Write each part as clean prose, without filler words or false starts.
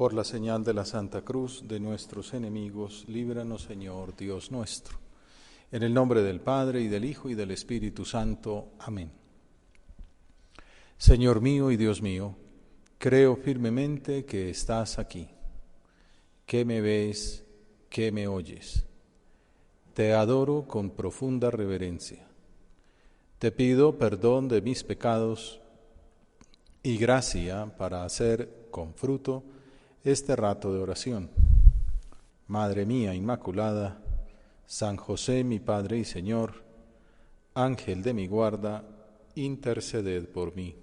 Por la señal de la Santa Cruz de nuestros enemigos, líbranos, Señor Dios nuestro. En el nombre del Padre, y del Hijo, y del Espíritu Santo. Amén. Señor mío y Dios mío, creo firmemente que estás aquí, que me ves, que me oyes. Te adoro con profunda reverencia. Te pido perdón de mis pecados y gracia para hacer con fruto este rato de oración. Madre mía Inmaculada, San José mi Padre y Señor, Ángel de mi guarda, interceded por mí.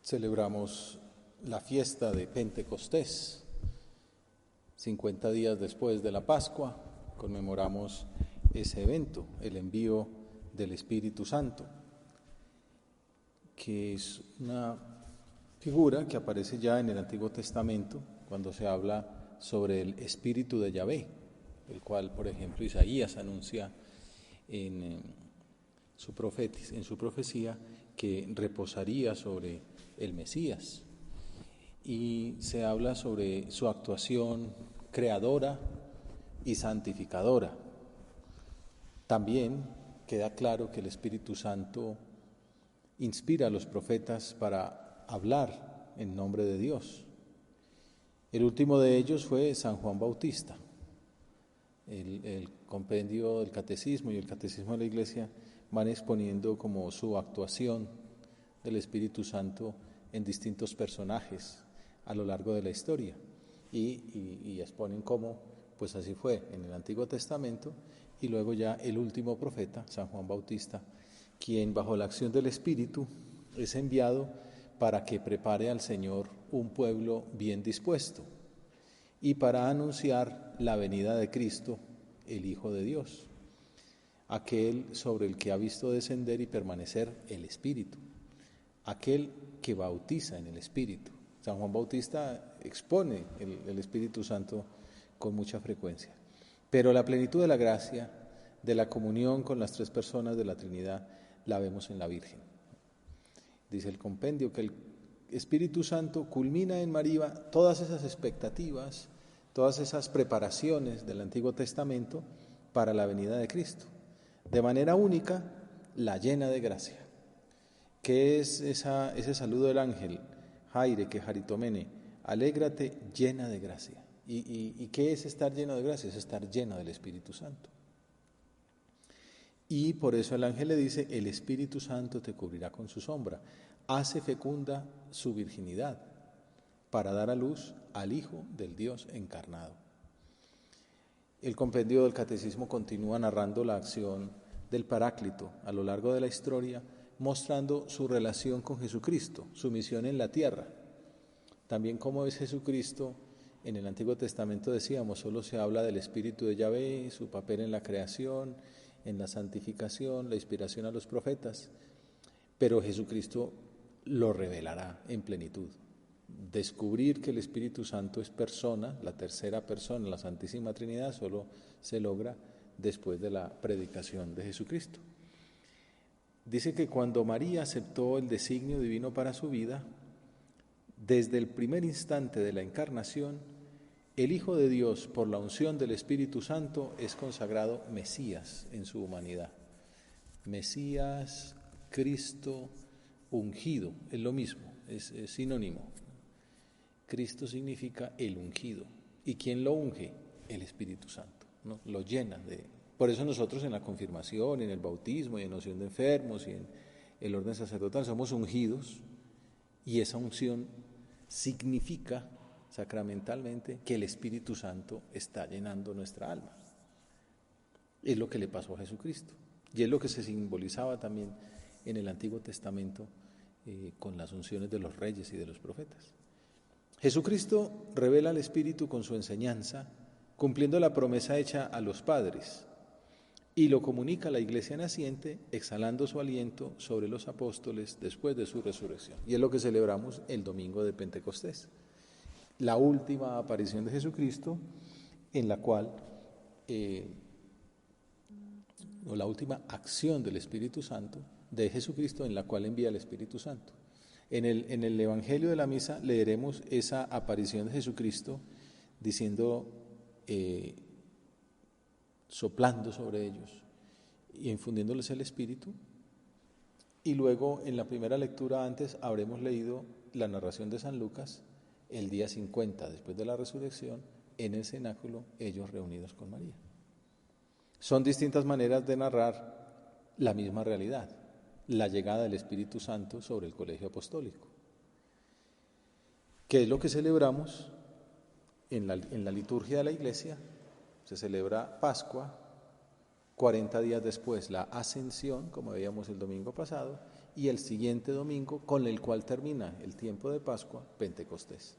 Celebramos la fiesta de Pentecostés. 50 días después de la Pascua, conmemoramos ese evento, el envío del Espíritu Santo, que es una figura que aparece ya en el Antiguo Testamento cuando se habla sobre el Espíritu de Yahvé, el cual, por ejemplo, Isaías anuncia en su profecía que reposaría sobre el Mesías, y se habla sobre su actuación creadora y santificadora. También queda claro que el Espíritu Santo inspira a los profetas para hablar en nombre de Dios. El último de ellos fue San Juan Bautista. El compendio del Catecismo y el Catecismo de la Iglesia van exponiendo como su actuación del Espíritu Santo en distintos personajes a lo largo de la historia, y exponen cómo pues así fue en el Antiguo Testamento, y luego ya el último profeta, San Juan Bautista, quien bajo la acción del Espíritu es enviado para que prepare al Señor un pueblo bien dispuesto y para anunciar la venida de Cristo, el Hijo de Dios, aquel sobre el que ha visto descender y permanecer el Espíritu, aquel que bautiza en el Espíritu. San Juan Bautista expone el Espíritu Santo con mucha frecuencia, pero la plenitud de la gracia, de la comunión con las tres personas de la Trinidad, la vemos en la Virgen. Dice el compendio que el Espíritu Santo culmina en María todas esas expectativas, todas esas preparaciones del Antiguo Testamento para la venida de Cristo. De manera única, la llena de gracia. ¿Qué es ese saludo del ángel? Jaire, que jaritomene, alégrate llena de gracia. ¿Y qué es estar lleno de gracia? Es estar lleno del Espíritu Santo. Y por eso el ángel le dice, el Espíritu Santo te cubrirá con su sombra. Hace fecunda su virginidad para dar a luz al Hijo del Dios encarnado. El compendio del Catecismo continúa narrando la acción del Paráclito a lo largo de la historia, mostrando su relación con Jesucristo, su misión en la tierra. También cómo es Jesucristo. En el Antiguo Testamento decíamos, solo se habla del Espíritu de Yahvé, su papel en la creación, en la santificación, la inspiración a los profetas, pero Jesucristo lo revelará en plenitud. Descubrir que el Espíritu Santo es persona, la tercera persona, la Santísima Trinidad, solo se logra después de la predicación de Jesucristo. Dice que cuando María aceptó el designio divino para su vida, desde el primer instante de la encarnación, el Hijo de Dios, por la unción del Espíritu Santo, es consagrado Mesías en su humanidad. Mesías, Cristo, ungido, es lo mismo, es sinónimo. Cristo significa el ungido. ¿Y quién lo unge? El Espíritu Santo, ¿no? Lo llena de... Por eso nosotros en la confirmación, en el bautismo y en la unción de enfermos y en el orden sacerdotal somos ungidos, y esa unción significa sacramentalmente que el Espíritu Santo está llenando nuestra alma. Es lo que le pasó a Jesucristo y es lo que se simbolizaba también en el Antiguo Testamento con las unciones de los reyes y de los profetas. Jesucristo revela al Espíritu con su enseñanza, cumpliendo la promesa hecha a los padres, y lo comunica a la Iglesia naciente, exhalando su aliento sobre los apóstoles después de su resurrección. Y es lo que celebramos el domingo de Pentecostés, la última aparición de Jesucristo, en la cual, la última acción del Espíritu Santo, de Jesucristo, en la cual envía el Espíritu Santo. En el Evangelio de la Misa leeremos esa aparición de Jesucristo diciendo, soplando sobre ellos y infundiéndoles el Espíritu. Y luego en la primera lectura antes habremos leído la narración de San Lucas, el día 50 después de la resurrección, en el cenáculo, ellos reunidos con María. Son distintas maneras de narrar la misma realidad, la llegada del Espíritu Santo sobre el colegio apostólico. ¿Qué es lo que celebramos en la liturgia de la Iglesia? Se celebra Pascua, 40 días después la Ascensión, como veíamos el domingo pasado, y el siguiente domingo, con el cual termina el tiempo de Pascua, Pentecostés.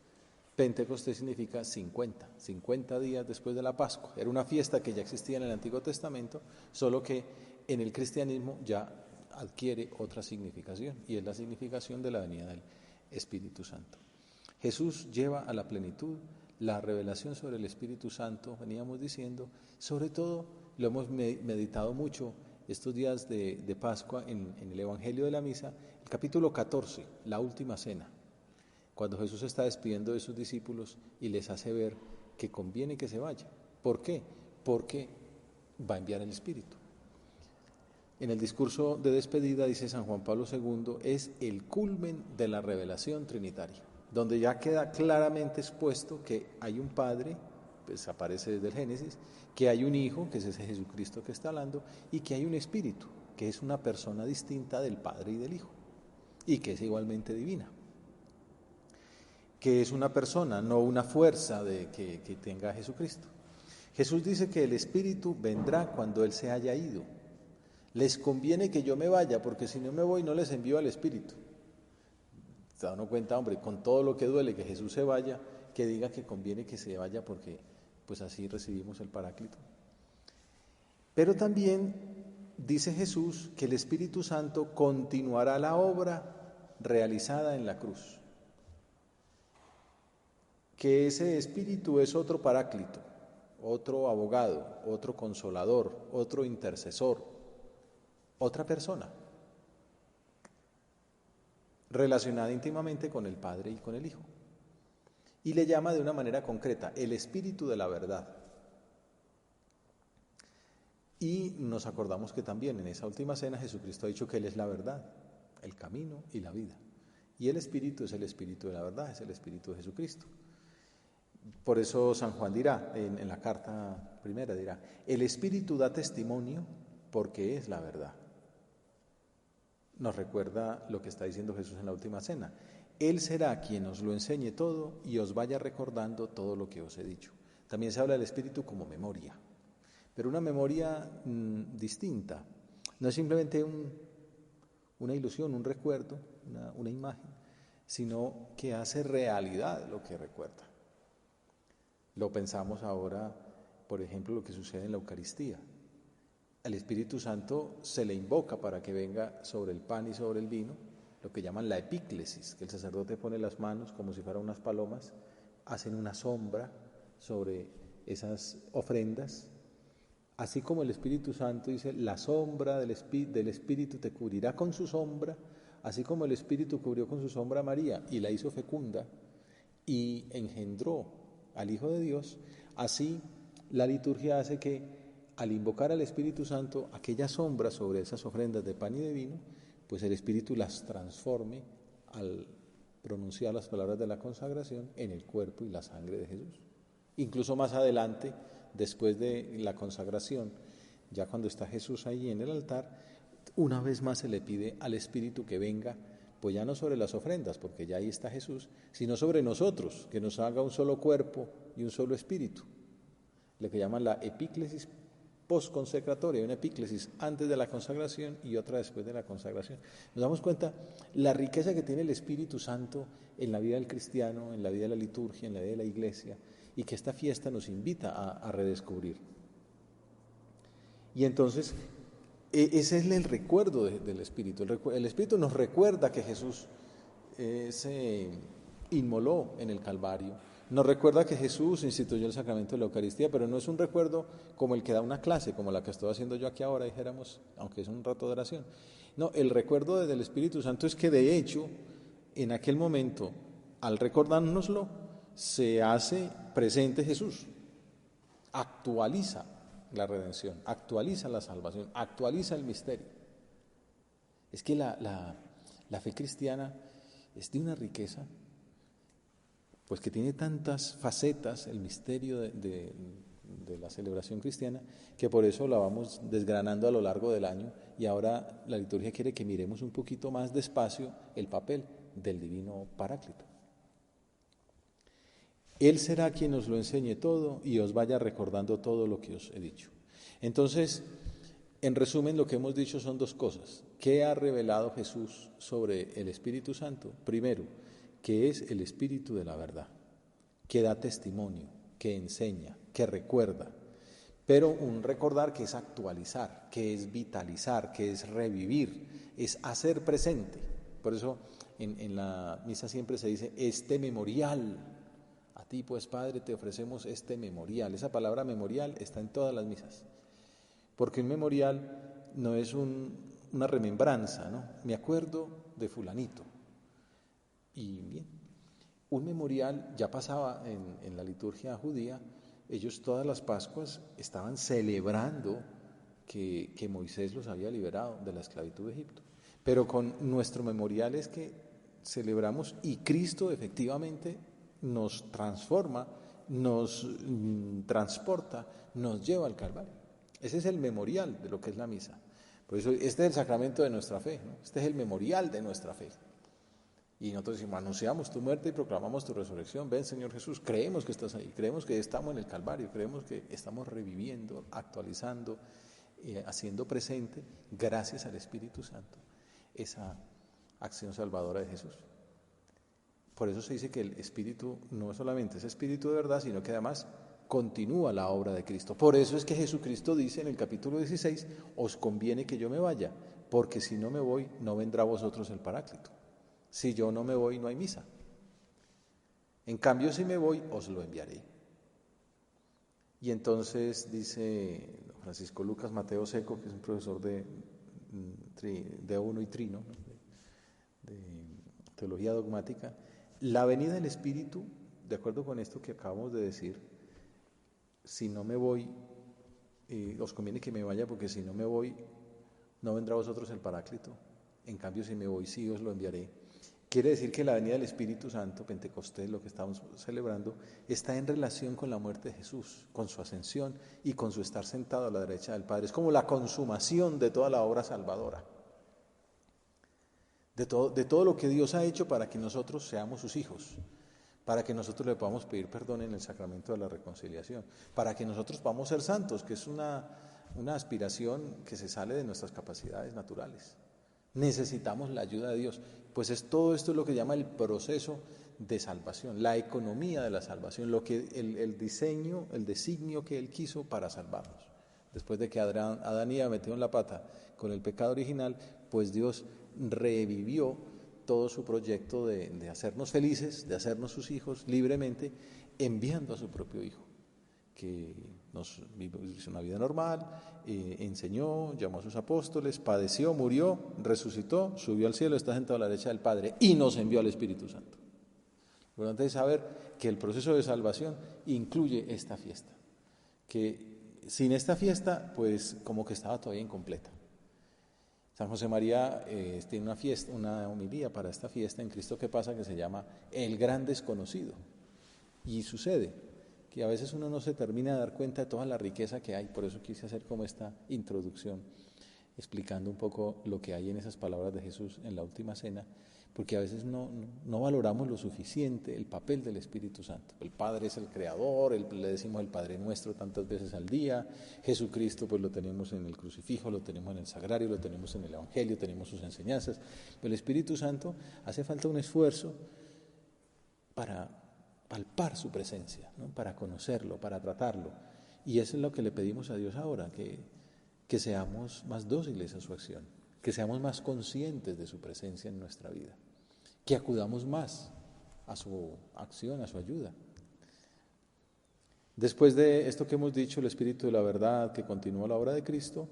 Pentecostés significa 50 días después de la Pascua. Era una fiesta que ya existía en el Antiguo Testamento, solo que en el cristianismo ya adquiere otra significación, y es la significación de la venida del Espíritu Santo. Jesús lleva a la plenitud la revelación sobre el Espíritu Santo, veníamos diciendo, sobre todo lo hemos meditado mucho estos días de Pascua en el Evangelio de la Misa, el capítulo 14, la última cena, cuando Jesús está despidiendo de sus discípulos y les hace ver que conviene que se vaya. ¿Por qué? Porque va a enviar el Espíritu. En el discurso de despedida, dice San Juan Pablo II, es el culmen de la revelación trinitaria, donde ya queda claramente expuesto que hay un Padre, pues aparece desde el Génesis, que hay un Hijo, que es ese Jesucristo que está hablando, y que hay un Espíritu, que es una persona distinta del Padre y del Hijo, y que es igualmente divina, que es una persona, no una fuerza que tenga Jesucristo. Jesús dice que el Espíritu vendrá cuando Él se haya ido. Les conviene que yo me vaya, porque si no me voy no les envío al Espíritu. ¿Se dan cuenta, hombre, con todo lo que duele que Jesús se vaya, que diga que conviene que se vaya porque pues así recibimos el Paráclito? Pero también dice Jesús que el Espíritu Santo continuará la obra realizada en la cruz, que ese Espíritu es otro Paráclito, otro abogado, otro consolador, otro intercesor, otra persona relacionada íntimamente con el Padre y con el Hijo. Y le llama de una manera concreta, el Espíritu de la verdad. Y nos acordamos que también en esa última cena Jesucristo ha dicho que Él es la verdad, el camino y la vida. Y el Espíritu es el Espíritu de la verdad, es el Espíritu de Jesucristo. Por eso San Juan dirá, en la carta primera dirá, el Espíritu da testimonio porque es la verdad. Nos recuerda lo que está diciendo Jesús en la última cena. Él será quien os lo enseñe todo y os vaya recordando todo lo que os he dicho. También se habla del Espíritu como memoria, pero una memoria distinta. No es simplemente una ilusión, un recuerdo, una imagen, sino que hace realidad lo que recuerda. Lo pensamos ahora, por ejemplo, lo que sucede en la Eucaristía. Al Espíritu Santo se le invoca para que venga sobre el pan y sobre el vino, lo que llaman la epíclesis, que el sacerdote pone las manos como si fueran unas palomas, hacen una sombra sobre esas ofrendas. Así como el Espíritu Santo dice, la sombra del Espíritu te cubrirá con su sombra, así como el Espíritu cubrió con su sombra a María y la hizo fecunda y engendró al Hijo de Dios, así la liturgia hace que al invocar al Espíritu Santo, aquella sombra sobre esas ofrendas de pan y de vino, pues el Espíritu las transforme al pronunciar las palabras de la consagración en el cuerpo y la sangre de Jesús. Incluso más adelante, después de la consagración, ya cuando está Jesús ahí en el altar, una vez más se le pide al Espíritu que venga, pues ya no sobre las ofrendas, porque ya ahí está Jesús, sino sobre nosotros, que nos haga un solo cuerpo y un solo Espíritu, lo que llaman la epíclesis postconsecratoria, una epíclesis antes de la consagración y otra después de la consagración. Nos damos cuenta la riqueza que tiene el Espíritu Santo en la vida del cristiano, en la vida de la liturgia, en la vida de la Iglesia, y que esta fiesta nos invita a redescubrir. Y entonces, ese es el recuerdo del Espíritu. El Espíritu nos recuerda que Jesús se inmoló en el Calvario. Nos recuerda que Jesús instituyó el sacramento de la Eucaristía, pero no es un recuerdo como el que da una clase, como la que estoy haciendo yo aquí ahora, dijéramos, aunque es un rato de oración. No, el recuerdo del Espíritu Santo es que de hecho en aquel momento, al recordárnoslo, se hace presente Jesús, actualiza la redención, actualiza la salvación, actualiza el misterio. Es que la fe cristiana es de una riqueza, pues que tiene tantas facetas el misterio de la celebración cristiana, que por eso la vamos desgranando a lo largo del año, y ahora la liturgia quiere que miremos un poquito más despacio el papel del Divino Paráclito. Él será quien os lo enseñe todo y os vaya recordando todo lo que os he dicho. Entonces, en resumen, lo que hemos dicho son dos cosas. ¿Qué ha revelado Jesús sobre el Espíritu Santo? Primero, que es el Espíritu de la verdad, que da testimonio, que enseña, que recuerda. Pero un recordar que es actualizar, que es vitalizar, que es revivir, es hacer presente. Por eso en la misa siempre se dice, este memorial. A ti, pues, Padre, te ofrecemos este memorial. Esa palabra memorial está en todas las misas. Porque un memorial no es una remembranza, ¿no? Me acuerdo de fulanito. Y bien, un memorial ya pasaba en la liturgia judía. Ellos todas las Pascuas estaban celebrando que Moisés los había liberado de la esclavitud de Egipto. Pero con nuestro memorial es que celebramos y Cristo efectivamente nos transforma, nos transporta, nos lleva al Calvario. Ese es el memorial de lo que es la misa. Por eso este es el sacramento de nuestra fe, ¿no? Este es el memorial de nuestra fe. Y nosotros decimos, anunciamos tu muerte y proclamamos tu resurrección. Ven, Señor Jesús, creemos que estás ahí, creemos que estamos en el Calvario, creemos que estamos reviviendo, actualizando, haciendo presente, gracias al Espíritu Santo, esa acción salvadora de Jesús. Por eso se dice que el Espíritu no solamente es Espíritu de verdad, sino que además continúa la obra de Cristo. Por eso es que Jesucristo dice en el capítulo 16, os conviene que yo me vaya, porque si no me voy, no vendrá a vosotros el Paráclito. Si yo no me voy, no hay misa. En cambio, si me voy, os lo enviaré. Y entonces dice Francisco Lucas Mateo Seco, que es un profesor de uno y trino, ¿no? de teología dogmática, la venida del Espíritu, de acuerdo con esto que acabamos de decir, si no me voy, os conviene que me vaya, porque si no me voy, no vendrá a vosotros el Paráclito. En cambio, si me voy, sí os lo enviaré. Quiere decir que la venida del Espíritu Santo, Pentecostés, lo que estamos celebrando, está en relación con la muerte de Jesús, con su ascensión y con su estar sentado a la derecha del Padre. Es como la consumación de toda la obra salvadora, de todo lo que Dios ha hecho para que nosotros seamos sus hijos, para que nosotros le podamos pedir perdón en el sacramento de la reconciliación, para que nosotros podamos ser santos, que es una aspiración que se sale de nuestras capacidades naturales. Necesitamos la ayuda de Dios, pues todo esto es lo que llama el proceso de salvación, la economía de la salvación, lo que el diseño, el designio que Él quiso para salvarnos. Después de que Adán y Eva metieron la pata con el pecado original, pues Dios revivió todo su proyecto de hacernos felices, de hacernos sus hijos libremente, enviando a su propio Hijo, que nos hizo una vida normal, enseñó, llamó a sus apóstoles, padeció, murió, resucitó, subió al cielo, está sentado a la derecha del Padre y nos envió al Espíritu Santo. Lo importante es saber que el proceso de salvación incluye esta fiesta, que sin esta fiesta, pues como que estaba todavía incompleta. San José María tiene una fiesta, una homilía para esta fiesta en Cristo que pasa, que se llama El Gran Desconocido. Y sucede que a veces uno no se termina de dar cuenta de toda la riqueza que hay. Por eso quise hacer como esta introducción, explicando un poco lo que hay en esas palabras de Jesús en la última cena, porque a veces no valoramos lo suficiente el papel del Espíritu Santo. El Padre es el Creador, le decimos el Padre Nuestro tantas veces al día. Jesucristo pues lo tenemos en el crucifijo, lo tenemos en el sagrario, lo tenemos en el Evangelio, tenemos sus enseñanzas. Pero el Espíritu Santo hace falta un esfuerzo para palpar su presencia, ¿no? Para conocerlo, para tratarlo. Y eso es lo que le pedimos a Dios ahora, que seamos más dóciles a su acción, que seamos más conscientes de su presencia en nuestra vida, que acudamos más a su acción, a su ayuda. Después de esto que hemos dicho, el Espíritu de la verdad que continúa la obra de Cristo,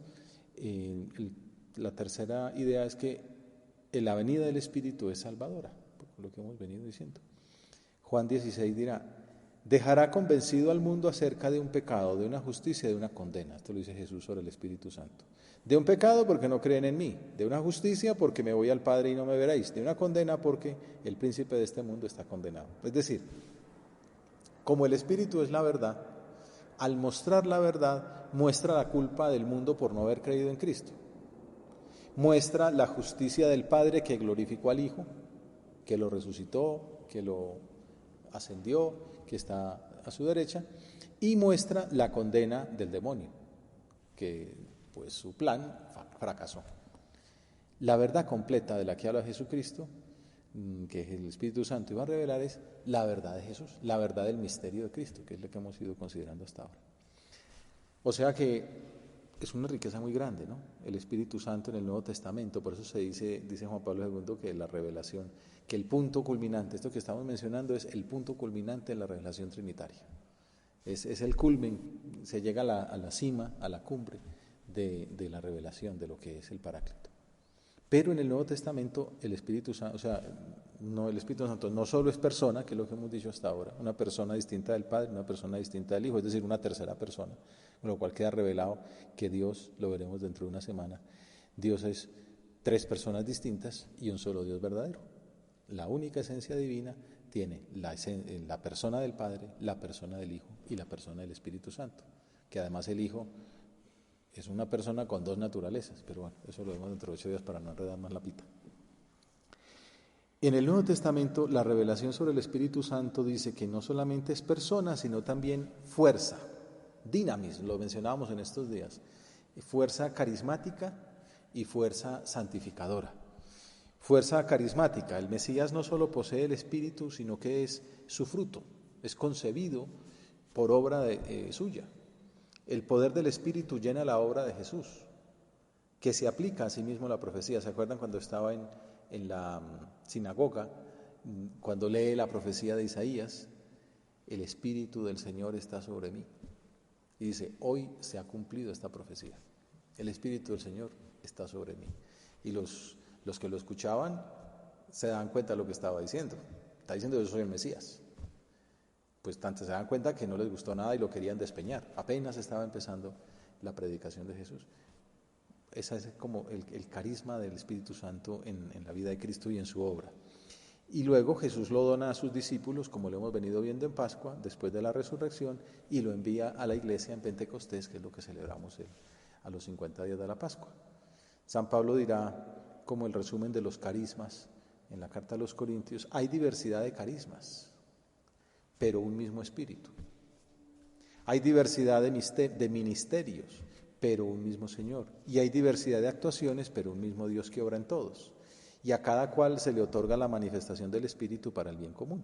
la tercera idea es que la venida del Espíritu es salvadora. lo que hemos venido diciendo. Juan 16 dirá, dejará convencido al mundo acerca de un pecado, de una justicia y de una condena. Esto lo dice Jesús sobre el Espíritu Santo. De un pecado porque no creen en mí, de una justicia porque me voy al Padre y no me veréis, de una condena porque el príncipe de este mundo está condenado. Es decir, como el Espíritu es la verdad, al mostrar la verdad, muestra la culpa del mundo por no haber creído en Cristo. Muestra la justicia del Padre que glorificó al Hijo, que lo resucitó, que lo ascendió, que está a su derecha, y muestra la condena del demonio, que pues su plan fracasó. La verdad completa de la que habla Jesucristo, que el Espíritu Santo iba a revelar, es la verdad de Jesús, la verdad del misterio de Cristo, que es lo que hemos ido considerando hasta ahora. O sea que es una riqueza muy grande, ¿no? El Espíritu Santo en el Nuevo Testamento, por eso se dice Juan Pablo II que la revelación, que el punto culminante, esto que estamos mencionando es el punto culminante de la revelación trinitaria. Es el culmen, se llega a la cima, a la cumbre de la revelación de lo que es el Paráclito. Pero en el Nuevo Testamento el Espíritu Santo, o sea, no, el Espíritu Santo no solo es persona, que es lo que hemos dicho hasta ahora, una persona distinta del Padre, una persona distinta del Hijo, es decir, una tercera persona, con lo cual queda revelado que Dios, lo veremos dentro de una semana, Dios es tres personas distintas y un solo Dios verdadero. La única esencia divina tiene la persona del Padre, la persona del Hijo y la persona del Espíritu Santo, que además el Hijo es una persona con dos naturalezas, pero bueno, eso lo vemos dentro de 8 días para no enredar más la pita. En el Nuevo Testamento, la revelación sobre el Espíritu Santo dice que no solamente es persona, sino también fuerza, dinamis, lo mencionábamos en estos días, fuerza carismática y fuerza santificadora. Fuerza carismática, el Mesías no solo posee el Espíritu, sino que es su fruto, es concebido por obra suya. El poder del Espíritu llena la obra de Jesús, que se aplica a sí mismo la profecía. ¿Se acuerdan cuando estaba en la sinagoga, cuando lee la profecía de Isaías? El Espíritu del Señor está sobre mí. Y dice, hoy se ha cumplido esta profecía. El Espíritu del Señor está sobre mí. Y los que lo escuchaban se daban cuenta de lo que estaba diciendo. Está diciendo, yo soy el Mesías. Pues tanto se dan cuenta que no les gustó nada y lo querían despeñar. Apenas estaba empezando la predicación de Jesús. Ese es como el carisma del Espíritu Santo en la vida de Cristo y en su obra. Y luego Jesús lo dona a sus discípulos, como lo hemos venido viendo en Pascua, después de la resurrección, y lo envía a la iglesia en Pentecostés, que es lo que celebramos a los 50 días de la Pascua. San Pablo dirá, como el resumen de los carismas, en la carta a los Corintios, hay diversidad de carismas, pero un mismo Espíritu. Hay diversidad de ministerios, pero un mismo Señor. Y hay diversidad de actuaciones, pero un mismo Dios que obra en todos. Y a cada cual se le otorga la manifestación del Espíritu para el bien común.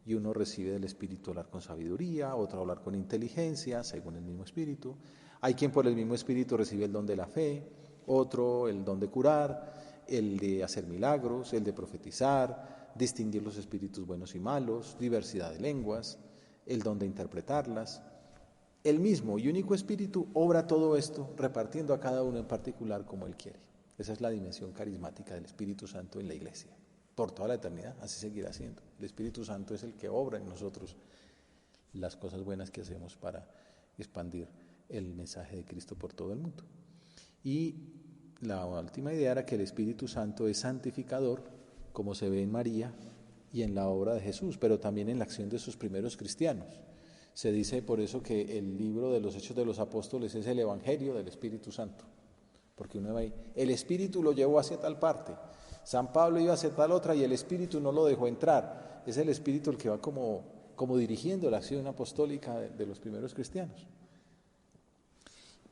Y uno recibe del Espíritu hablar con sabiduría, otro hablar con inteligencia, según el mismo Espíritu. Hay quien por el mismo Espíritu recibe el don de la fe, otro el don de curar, el de hacer milagros, el de profetizar, distinguir los espíritus buenos y malos, diversidad de lenguas, el don de interpretarlas. El mismo y único Espíritu obra todo esto, repartiendo a cada uno en particular como Él quiere. Esa es la dimensión carismática del Espíritu Santo en la Iglesia. Por toda la eternidad, así seguirá siendo. El Espíritu Santo es el que obra en nosotros las cosas buenas que hacemos para expandir el mensaje de Cristo por todo el mundo. Y la última idea era que el Espíritu Santo es santificador, como se ve en María y en la obra de Jesús, pero también en la acción de sus primeros cristianos. Se dice por eso que el libro de los Hechos de los Apóstoles es el Evangelio del Espíritu Santo, porque uno ve ahí, el Espíritu lo llevó hacia tal parte, San Pablo iba hacia tal otra y el Espíritu no lo dejó entrar. Es el Espíritu el que va como dirigiendo la acción apostólica de los primeros cristianos.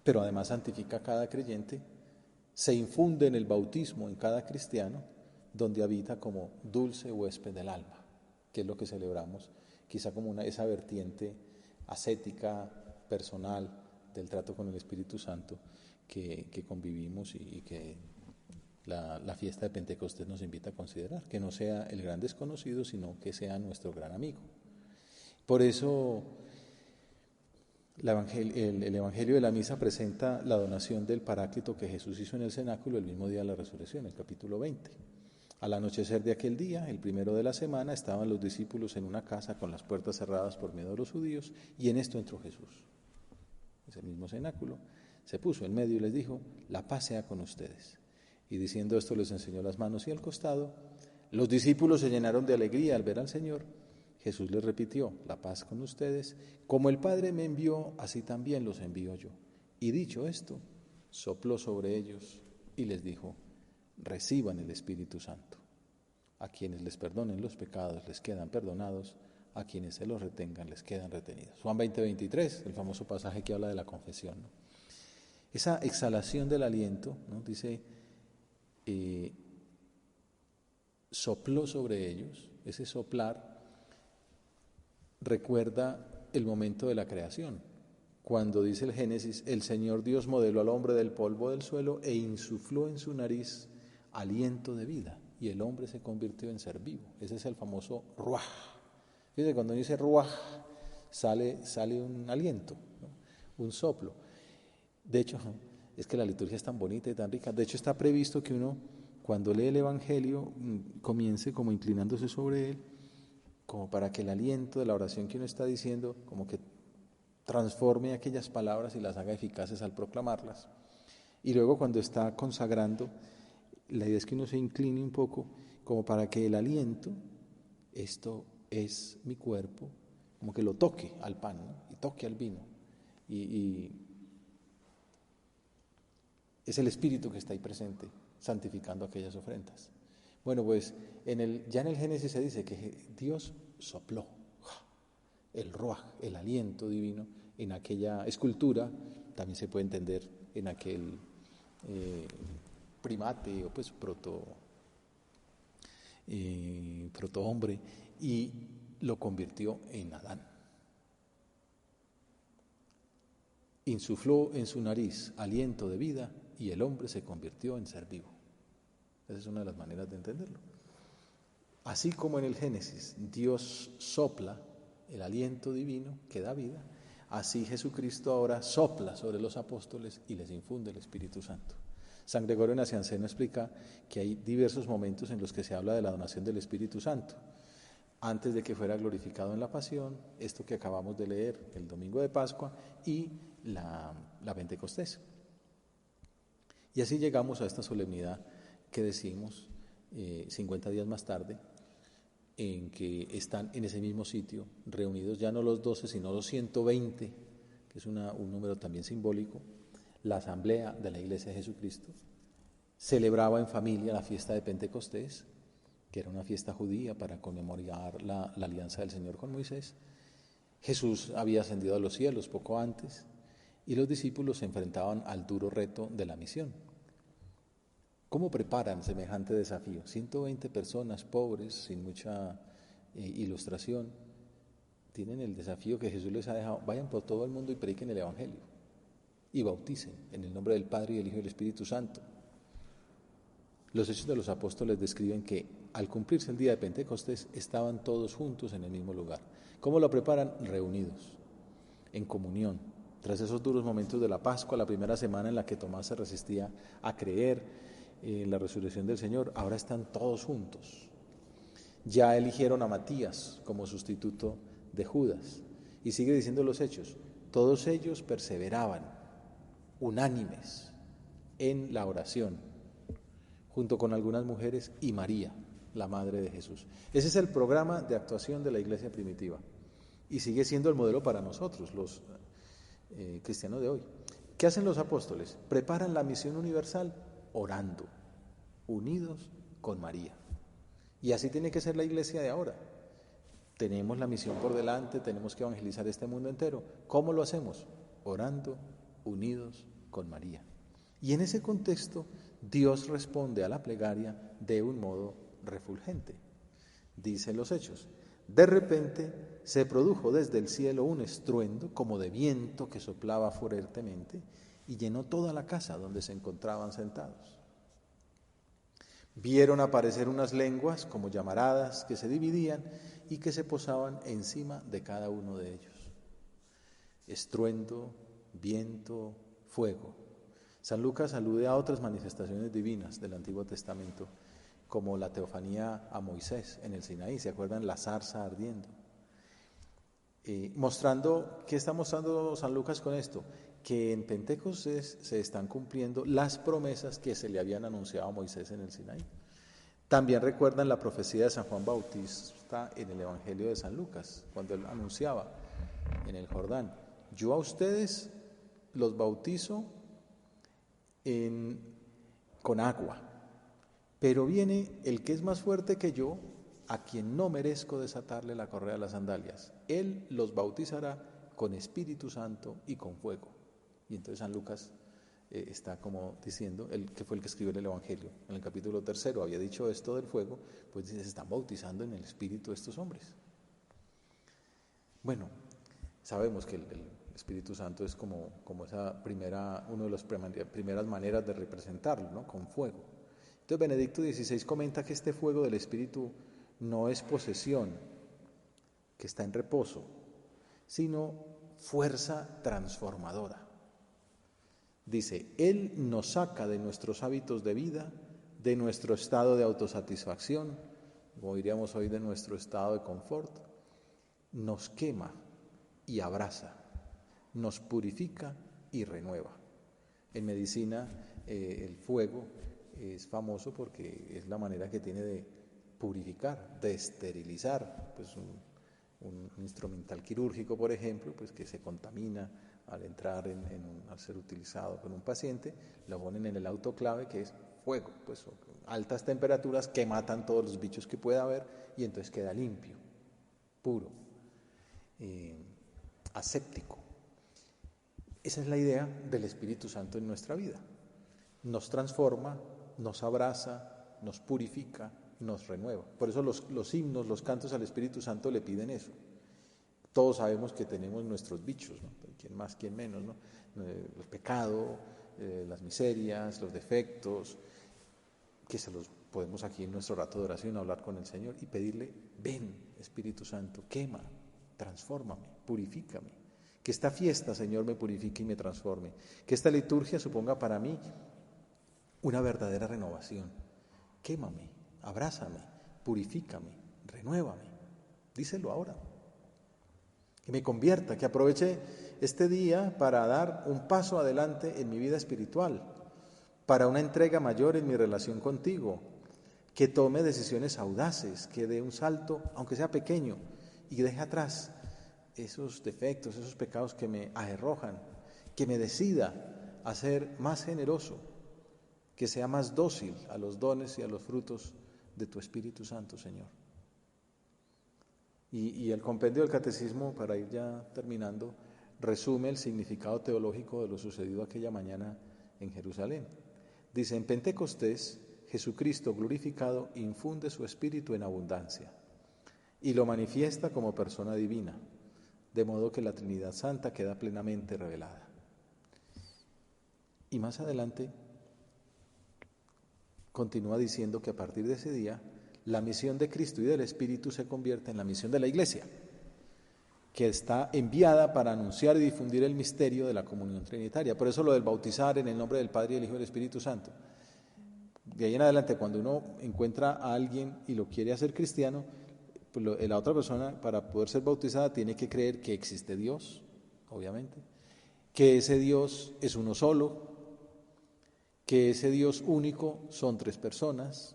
Pero además santifica a cada creyente, se infunde en el bautismo en cada cristiano, donde habita como dulce huésped del alma, que es lo que celebramos, quizá como esa vertiente ascética, personal, del trato con el Espíritu Santo que convivimos y que la fiesta de Pentecostés nos invita a considerar, que no sea el gran desconocido, sino que sea nuestro gran amigo. Por eso el Evangelio de la Misa presenta la donación del Paráclito que Jesús hizo en el cenáculo el mismo día de la resurrección, el capítulo 20. Al anochecer de aquel día, el primero de la semana, estaban los discípulos en una casa con las puertas cerradas por miedo de los judíos, y en esto entró Jesús. Ese mismo cenáculo se puso en medio y les dijo: la paz sea con ustedes. Y diciendo esto les enseñó las manos y el costado. Los discípulos se llenaron de alegría al ver al Señor. Jesús les repitió: la paz con ustedes. Como el Padre me envió, así también los envío yo. Y dicho esto, sopló sobre ellos y les dijo: reciban el Espíritu Santo. A quienes les perdonen los pecados les quedan perdonados, a quienes se los retengan les quedan retenidos. Juan 20:23, el famoso pasaje que habla de la confesión, ¿no? Esa exhalación del aliento, ¿no? Dice, sopló sobre ellos. Ese soplar recuerda el momento de la creación, cuando dice el Génesis: el Señor Dios modeló al hombre del polvo del suelo e insufló en su nariz aliento de vida, y el hombre se convirtió en ser vivo. Ese es el famoso ruaj. Fíjense, cuando dice ruaj, sale un aliento, ¿no? Un soplo. De hecho, es que la liturgia es tan bonita y tan rica. De hecho, está previsto que uno, cuando lee el Evangelio, comience como inclinándose sobre él, como para que el aliento de la oración que uno está diciendo, como que transforme aquellas palabras y las haga eficaces al proclamarlas. Y luego, cuando está consagrando, la idea es que uno se incline un poco, como para que el aliento, esto es mi cuerpo, como que lo toque al pan, ¿no? Y toque al vino. Y es el Espíritu que está ahí presente, santificando aquellas ofrendas. Bueno, pues ya en el Génesis se dice que Dios sopló el ruaj, el aliento divino, en aquella escultura. También se puede entender en aquel primate o pues protohombre, y lo convirtió en Adán. Insufló en su nariz aliento de vida y el hombre se convirtió en ser vivo. Esa es una de las maneras de entenderlo. Así como en el Génesis Dios sopla el aliento divino que da vida, así Jesucristo ahora sopla sobre los apóstoles y les infunde el Espíritu Santo. San Gregorio Nacianceno explica que hay diversos momentos en los que se habla de la donación del Espíritu Santo. Antes de que fuera glorificado en la pasión, esto que acabamos de leer el domingo de Pascua, y la Pentecostés. Y así llegamos a esta solemnidad que decimos 50 días más tarde, en que están en ese mismo sitio reunidos ya no los 12 sino los 120, que es un número también simbólico. La asamblea de la Iglesia de Jesucristo celebraba en familia la fiesta de Pentecostés, que era una fiesta judía para conmemorar la alianza del Señor con Moisés. Jesús había ascendido a los cielos poco antes y los discípulos se enfrentaban al duro reto de la misión. ¿Cómo preparan semejante desafío? 120 personas pobres, sin mucha ilustración, tienen el desafío que Jesús les ha dejado: vayan por todo el mundo y prediquen el Evangelio y bauticen en el nombre del Padre y del Hijo y del Espíritu Santo. Los Hechos de los Apóstoles describen que al cumplirse el día de Pentecostés estaban todos juntos en el mismo lugar. ¿Cómo lo preparan? Reunidos, en comunión. Tras esos duros momentos de la Pascua, la primera semana en la que Tomás se resistía a creer en la resurrección del Señor, ahora están todos juntos. Ya eligieron a Matías como sustituto de Judas. Y sigue diciendo los Hechos: todos ellos perseveraban, unánimes, en la oración, junto con algunas mujeres y María, la madre de Jesús. Ese es el programa de actuación de la Iglesia primitiva y sigue siendo el modelo para nosotros, los cristianos de hoy. ¿Qué hacen los apóstoles? Preparan la misión universal orando, unidos con María. Y así tiene que ser la Iglesia de ahora. Tenemos la misión por delante, tenemos que evangelizar este mundo entero. ¿Cómo lo hacemos? Orando, unidos con María. Y en ese contexto, Dios responde a la plegaria de un modo refulgente. Dicen los Hechos: de repente se produjo desde el cielo un estruendo como de viento que soplaba fuertemente y llenó toda la casa donde se encontraban sentados. Vieron aparecer unas lenguas como llamaradas que se dividían y que se posaban encima de cada uno de ellos. Estruendo, viento, fuego. San Lucas alude a otras manifestaciones divinas del Antiguo Testamento como la teofanía a Moisés en el Sinaí, ¿se acuerdan? La zarza ardiendo. Mostrando, ¿qué está mostrando San Lucas con esto? Que en Pentecostés se están cumpliendo las promesas que se le habían anunciado a Moisés en el Sinaí. También recuerdan la profecía de San Juan Bautista en el Evangelio de San Lucas, cuando él anunciaba en el Jordán: yo a ustedes los bautizo con agua, pero viene el que es más fuerte que yo, a quien no merezco desatarle la correa de las sandalias. Él los bautizará con Espíritu Santo y con fuego. Y entonces San Lucas está como diciendo, él que fue el que escribió el Evangelio, en el capítulo 3 había dicho esto del fuego, pues dice, se están bautizando en el Espíritu estos hombres. Bueno, sabemos que el Espíritu Santo es como esa una de las primeras maneras de representarlo, ¿no? Con fuego. Entonces Benedicto XVI comenta que este fuego del Espíritu no es posesión, que está en reposo, sino fuerza transformadora. Dice, Él nos saca de nuestros hábitos de vida, de nuestro estado de autosatisfacción, como diríamos hoy, de nuestro estado de confort, nos quema y abraza, nos purifica y renueva. En medicina, el fuego es famoso porque es la manera que tiene de purificar, de esterilizar, pues un instrumental quirúrgico, por ejemplo, pues que se contamina al entrar al ser utilizado con un paciente, lo ponen en el autoclave, que es fuego, pues altas temperaturas que matan todos los bichos que pueda haber, y entonces queda limpio, puro, aséptico. Esa es la idea del Espíritu Santo en nuestra vida. Nos transforma, nos abraza, nos purifica, nos renueva. Por eso los himnos, los cantos al Espíritu Santo le piden eso. Todos sabemos que tenemos nuestros bichos, ¿no? Quién más, quién menos, ¿no? El pecado, las miserias, los defectos, que se los podemos aquí en nuestro rato de oración hablar con el Señor y pedirle, ven Espíritu Santo, quema, transfórmame, purifícame. Que esta fiesta, Señor, me purifique y me transforme. Que esta liturgia suponga para mí una verdadera renovación. Quémame, abrázame, purifícame, renuévame. Díselo ahora. Que me convierta, que aproveche este día para dar un paso adelante en mi vida espiritual, para una entrega mayor en mi relación contigo, que tome decisiones audaces, que dé un salto, aunque sea pequeño, y deje atrás esos defectos, esos pecados que me aherrojan, que me decida a ser más generoso, que sea más dócil a los dones y a los frutos de tu Espíritu Santo, Señor. Y el compendio del Catecismo, para ir ya terminando, resume el significado teológico de lo sucedido aquella mañana en Jerusalén. Dice, en Pentecostés, Jesucristo glorificado infunde su Espíritu en abundancia y lo manifiesta como persona divina, de modo que la Trinidad Santa queda plenamente revelada. Y más adelante continúa diciendo que a partir de ese día la misión de Cristo y del Espíritu se convierte en la misión de la Iglesia, que está enviada para anunciar y difundir el misterio de la comunión trinitaria. Por eso lo del bautizar en el nombre del Padre, y del Hijo y del Espíritu Santo. De ahí en adelante, cuando uno encuentra a alguien y lo quiere hacer cristiano, pues la otra persona, para poder ser bautizada, tiene que creer que existe Dios, obviamente, que ese Dios es uno solo, que ese Dios único son tres personas,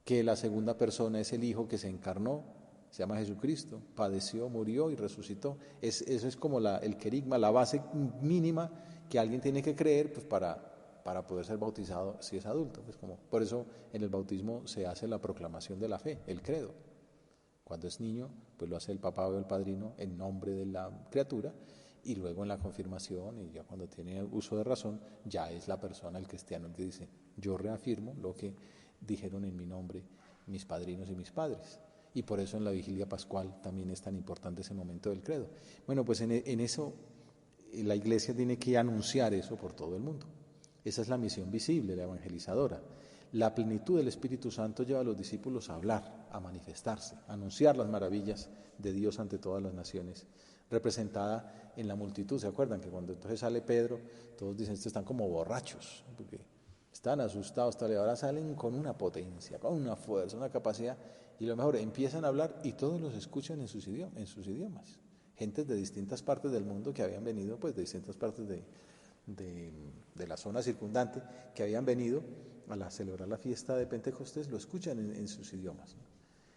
que la segunda persona es el Hijo que se encarnó, se llama Jesucristo, padeció, murió y resucitó. Eso es como el querigma, la base mínima que alguien tiene que creer, pues para poder ser bautizado si es adulto. Pues por eso en el bautismo se hace la proclamación de la fe, el credo. Cuando es niño, pues lo hace el papá o el padrino en nombre de la criatura, y luego en la confirmación, y ya cuando tiene uso de razón, ya es la persona, el cristiano, el que dice, yo reafirmo lo que dijeron en mi nombre mis padrinos y mis padres. Y por eso en la vigilia pascual también es tan importante ese momento del credo. Bueno, pues en eso la Iglesia tiene que anunciar eso por todo el mundo. Esa es la misión visible, la evangelizadora. La plenitud del Espíritu Santo lleva a los discípulos a hablar, a manifestarse, a anunciar las maravillas de Dios ante todas las naciones, representada en la multitud. ¿Se acuerdan que cuando entonces sale Pedro, todos dicen, estos están como borrachos, porque están asustados, tal, y ahora salen con una potencia, con una fuerza, una capacidad, y lo mejor, empiezan a hablar y todos los escuchan en sus idiomas. Gentes de distintas partes del mundo que habían venido, pues de distintas partes de la zona circundante, que habían venido a celebrar la fiesta de Pentecostés, lo escuchan en sus idiomas, ¿no?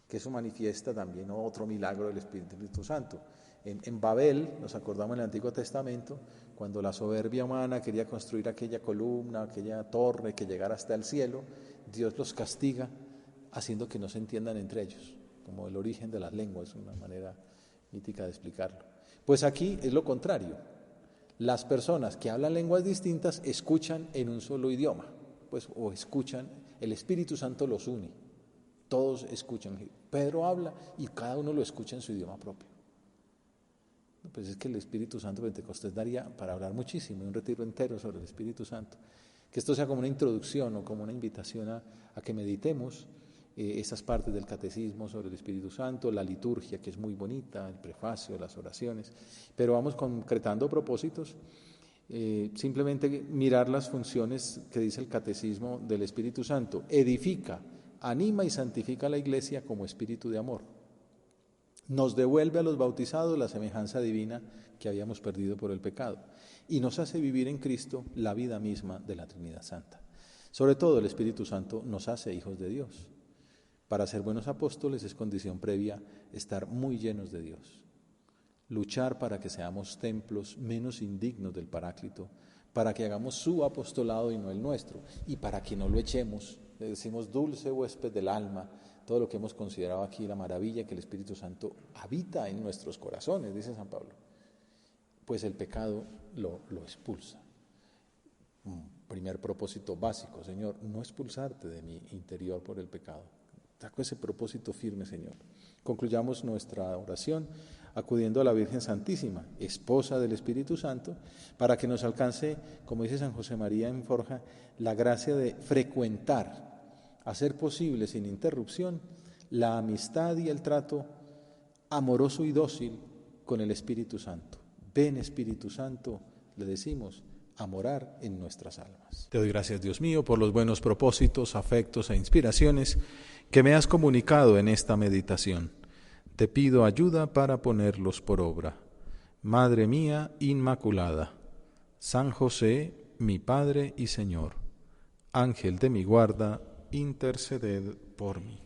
Que eso manifiesta también otro milagro del Espíritu Santo. En Babel, nos acordamos en el Antiguo Testamento, cuando la soberbia humana quería construir aquella columna, aquella torre que llegara hasta el cielo, Dios los castiga haciendo que no se entiendan entre ellos, como el origen de las lenguas, una manera mítica de explicarlo. Pues aquí es lo contrario. Las personas que hablan lenguas distintas escuchan en un solo idioma, pues, o escuchan, el Espíritu Santo los une, todos escuchan. Pedro habla y cada uno lo escucha en su idioma propio. Pues es que el Espíritu Santo de Pentecostés daría para hablar muchísimo, un retiro entero sobre el Espíritu Santo. Que esto sea como una introducción o como una invitación a que meditemos esas partes del catecismo sobre el Espíritu Santo, la liturgia, que es muy bonita, el prefacio, las oraciones, pero vamos concretando propósitos, simplemente mirar las funciones que dice el catecismo del Espíritu Santo. Edifica, anima y santifica a la Iglesia como espíritu de amor. Nos devuelve a los bautizados la semejanza divina que habíamos perdido por el pecado y nos hace vivir en Cristo la vida misma de la Trinidad Santa. Sobre todo el Espíritu Santo nos hace hijos de Dios. Para ser buenos apóstoles es condición previa estar muy llenos de Dios. Luchar para que seamos templos menos indignos del Paráclito, para que hagamos su apostolado y no el nuestro, y para que no lo echemos. Le decimos dulce huésped del alma, todo lo que hemos considerado aquí, la maravilla que el Espíritu Santo habita en nuestros corazones, dice San Pablo. Pues el pecado lo expulsa. Primer propósito básico, Señor, no expulsarte de mi interior por el pecado. Saco ese propósito firme, Señor. Concluyamos nuestra oración acudiendo a la Virgen Santísima, esposa del Espíritu Santo, para que nos alcance, como dice San José María en Forja, la gracia de frecuentar, hacer posible sin interrupción la amistad y el trato amoroso y dócil con el Espíritu Santo. Ven, Espíritu Santo, le decimos, a morar en nuestras almas. Te doy gracias, Dios mío, por los buenos propósitos, afectos e inspiraciones que me has comunicado en esta meditación. Te pido ayuda para ponerlos por obra. Madre mía Inmaculada, San José, mi Padre y Señor, Ángel de mi guarda, interceded por mí.